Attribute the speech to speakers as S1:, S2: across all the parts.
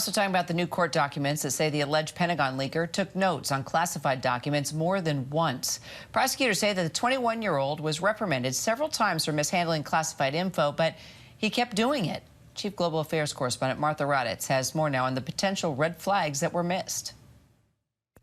S1: Also talking about the new court documents that say the alleged Pentagon leaker took notes on classified documents more than once. Prosecutors say that the 21-year-old was reprimanded several times for mishandling classified info, but he kept doing it. Chief Global Affairs correspondent Martha Raddatz has more now on the potential red flags that were missed.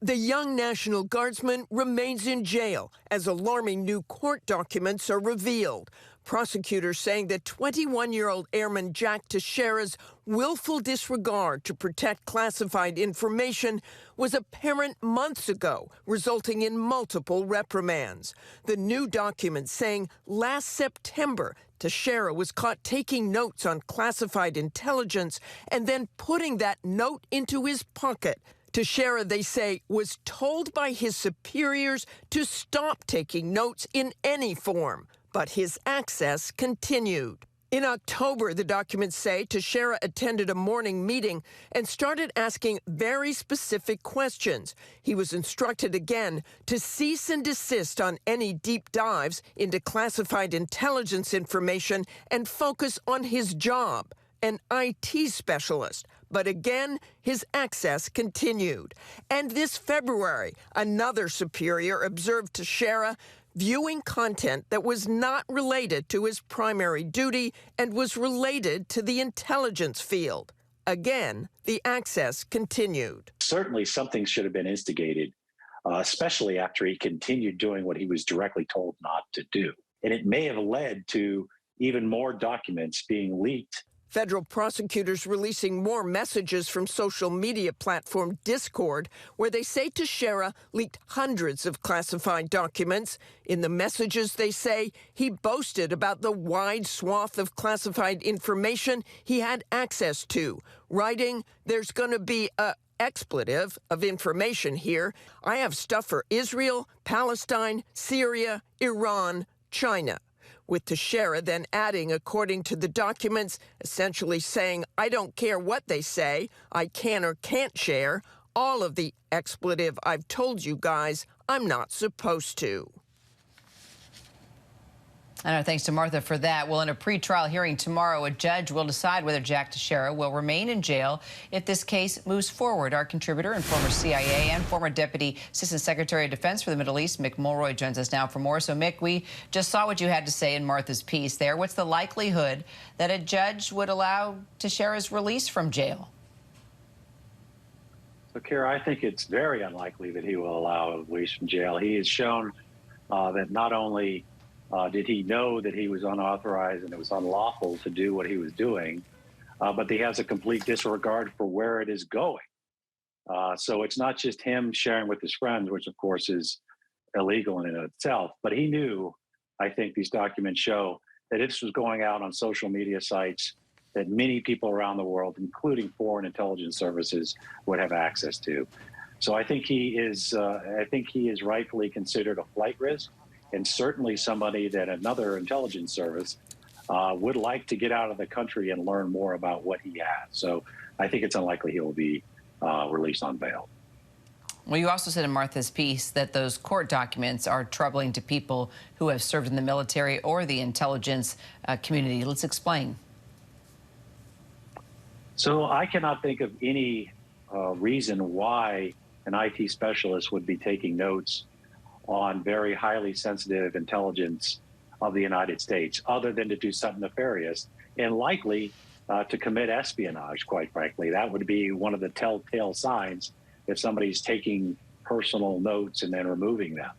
S2: The young National Guardsman remains in jail as alarming new court documents are revealed. Prosecutors saying that 21-year-old Airman Jack Teixeira's willful disregard to protect classified information was apparent months ago, resulting in multiple reprimands. The new documents saying last September, Teixeira was caught taking notes on classified intelligence and then putting that note into his pocket. Teixeira, they say, was told by his superiors to stop taking notes in any form, but his access continued. In October, the documents say Teixeira attended a morning meeting and started asking very specific questions. He was instructed again to cease and desist on any deep dives into classified intelligence information and focus on his job, an IT specialist. But again, his access continued. And this February, another superior observed Teixeira viewing content that was not related to his primary duty and was related to the intelligence field. Again, the access continued.
S3: Certainly something should have been instigated, especially after he continued doing what he was directly told not to do. And it may have led to even more documents being leaked.
S2: Federal prosecutors releasing more messages from social media platform Discord, where they say Teixeira leaked hundreds of classified documents. In the messages, they say he boasted about the wide swath of classified information he had access to, writing, "There's going to be a expletive of information here. I have stuff for Israel, Palestine, Syria, Iran, China." With Teixeira then adding, according to the documents, essentially saying, "I don't care what they say, I can or can't share all of the expletive I've told you guys I'm not supposed to."
S1: I know, thanks to Martha for that. Well, in a pretrial hearing tomorrow, a judge will decide whether Jack Teixeira will remain in jail if this case moves forward. Our contributor and former CIA and former Deputy Assistant Secretary of Defense for the Middle East, Mick Mulroy, joins us now for more. So, Mick, we just saw what you had to say in Martha's piece there. What's the likelihood that a judge would allow Teixeira's release from jail?
S3: So, Kara, I think it's very unlikely that he will allow a release from jail. He has shown that not only did he know that he was unauthorized and it was unlawful to do what he was doing, but he has a complete disregard for where it is going. So it's not just him sharing with his friends, which of course is illegal in and of itself, but he knew, I think these documents show, that this was going out on social media sites that many people around the world, including foreign intelligence services, would have access to. So I think he is rightfully considered a flight risk, and certainly somebody that another intelligence service would like to get out of the country and learn more about what he has. So I think it's unlikely he will be released on bail.
S1: Well, you also said in Martha's piece that those court documents are troubling to people who have served in the military or the intelligence community. Let's explain.
S3: So I cannot think of any reason why an IT specialist would be taking notes on very highly sensitive intelligence of the United States, other than to do something nefarious and likely to commit espionage, quite frankly. That would be one of the telltale signs if somebody's taking personal notes and then removing them.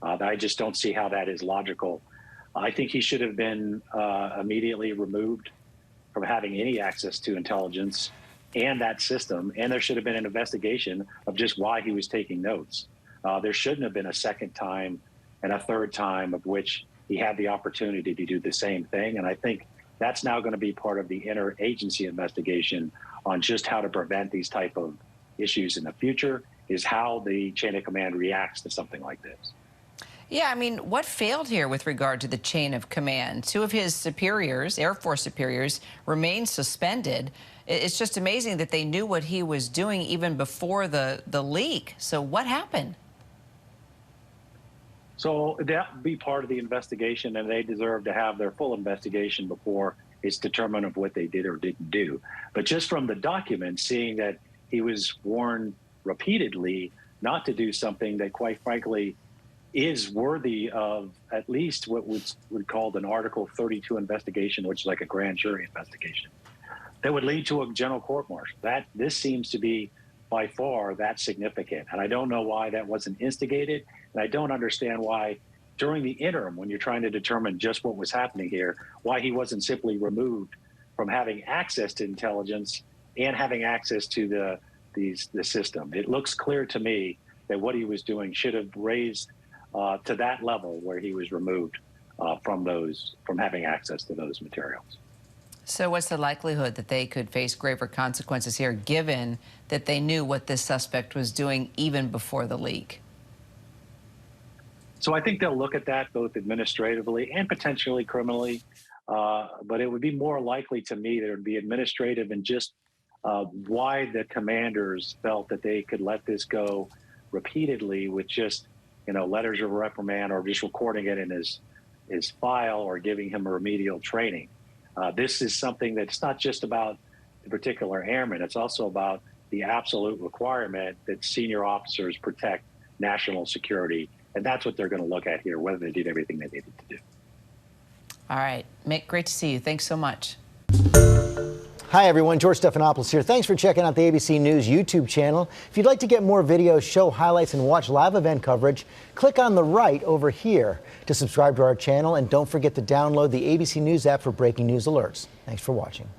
S3: I just don't see how that is logical. I think he should have been immediately removed from having any access to intelligence and that system, and there should have been an investigation of just why he was taking notes. There shouldn't have been a second time and a third time of which he had the opportunity to do the same thing. And I think that's now going to be part of the interagency investigation on just how to prevent these type of issues in the future, is how the chain of command reacts to something like this.
S1: Yeah, I mean, what failed here with regard to the chain of command? Two of his superiors, Air Force superiors, remain suspended. It's just amazing that they knew what he was doing even before the leak. So what happened?
S3: So that would be part of the investigation, and they deserve to have their full investigation before it's determinant of what they did or didn't do. But just from the documents, seeing that he was warned repeatedly not to do something that, quite frankly, is worthy of at least what would called an Article 32 investigation, which is like a grand jury investigation, that would lead to a general court-martial. This seems to be by far that significant. And I don't know why that wasn't instigated. And I don't understand why during the interim, when you're trying to determine just what was happening here, why he wasn't simply removed from having access to intelligence and having access to the system. It looks clear to me that what he was doing should have raised to that level where he was removed from having access to those materials.
S1: So what's the likelihood that they could face graver consequences here, given that they knew what this suspect was doing even before the leak?
S3: So I think they'll look at that both administratively and potentially criminally, but it would be more likely to me that it would be administrative and just why the commanders felt that they could let this go repeatedly with just, letters of reprimand or just recording it in his file or giving him a remedial training. This is something that's not just about the particular airman. It's also about the absolute requirement that senior officers protect national security. And that's what they're going to look at here, whether they did everything they needed to do.
S1: All right. Mick, great to see you. Thanks so much.
S4: Hi, everyone. George Stephanopoulos here. Thanks for checking out the ABC News YouTube channel. If you'd like to get more videos, show highlights, and watch live event coverage, click on the right over here to subscribe to our channel. And don't forget to download the ABC News app for breaking news alerts. Thanks for watching.